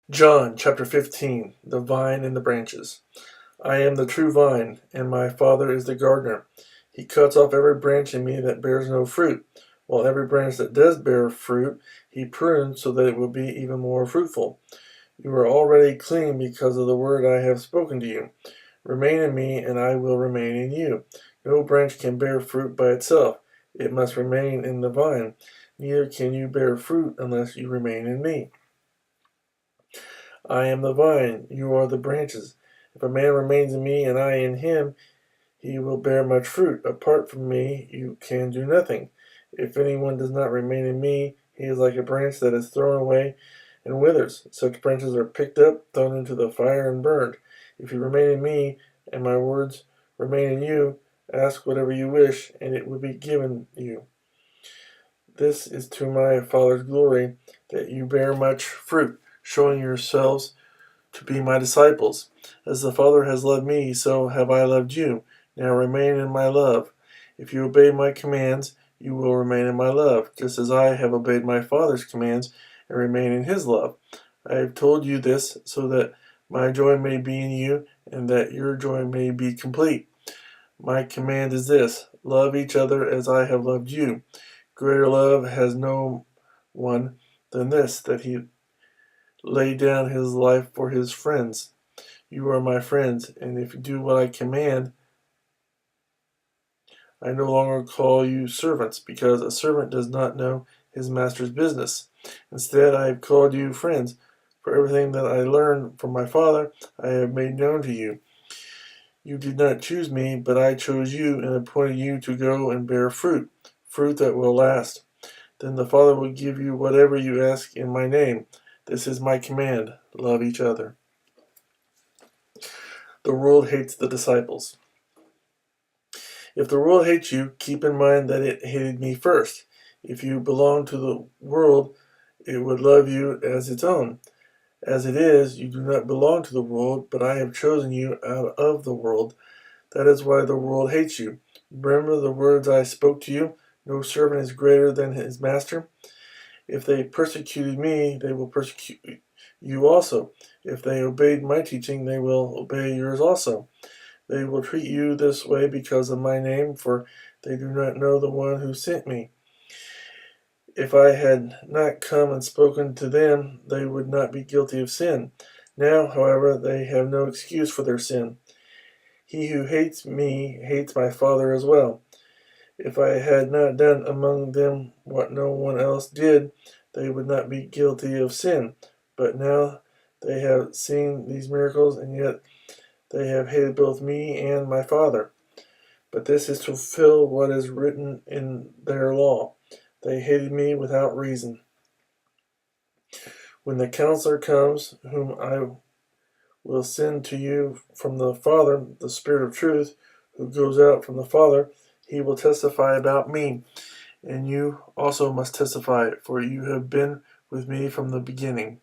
John chapter 15, the vine and the branches. I am the true vine, and my Father is the gardener. He cuts off every branch in me that bears no fruit, while every branch that does bear fruit, he prunes so that it will be even more fruitful. You are already clean because of the word I have spoken to you. Remain in me, and I will remain in you. No branch can bear fruit by itself. It must remain in the vine. Neither can you bear fruit unless you remain in me. I am the vine, you are the branches. If a man remains in me and I in him, he will bear much fruit. Apart from me, you can do nothing. If anyone does not remain in me, he is like a branch that is thrown away and withers. Such branches are picked up, thrown into the fire, and burned. If you remain in me, and my words remain in you, ask whatever you wish, and it will be given you. This is to my Father's glory, that you bear much fruit, showing yourselves to be my disciples. As the Father has loved me, so have I loved you. Now remain in my love. If you obey my commands, you will remain in my love, just as I have obeyed my Father's commands and remain in his love. I have told you this so that my joy may be in you and that your joy may be complete. My command is this: love each other as I have loved you. Greater love has no one than this, that he laid down his life for his friends. You are my friends, and if you do what I command, I no longer call you servants, because a servant does not know his master's business. Instead, I have called you friends, for everything that I learned from my Father I have made known to you. You did not choose me, but I chose you and appointed you to go and bear fruit, fruit that will last. Then the Father will give you whatever you ask in my name. This is my command: love each other. The world hates the disciples. If the world hates you, keep in mind that it hated me first. If you belong to the world, it would love you as its own. As it is, you do not belong to the world, but I have chosen you out of the world. That is why the world hates you. Remember the words I spoke to you: no servant is greater than his master. If they persecuted me, they will persecute you also. If they obeyed my teaching, they will obey yours also. They will treat you this way because of my name, for they do not know the one who sent me. If I had not come and spoken to them, they would not be guilty of sin. Now, however, they have no excuse for their sin. He who hates me hates my Father as well. If I had not done among them what no one else did, they would not be guilty of sin. But now they have seen these miracles, and yet they have hated both me and my Father. But this is to fulfill what is written in their law: they hated me without reason. When the Counselor comes, whom I will send to you from the Father, the Spirit of truth, who goes out from the Father, he will testify about me. And you also must testify, for you have been with me from the beginning.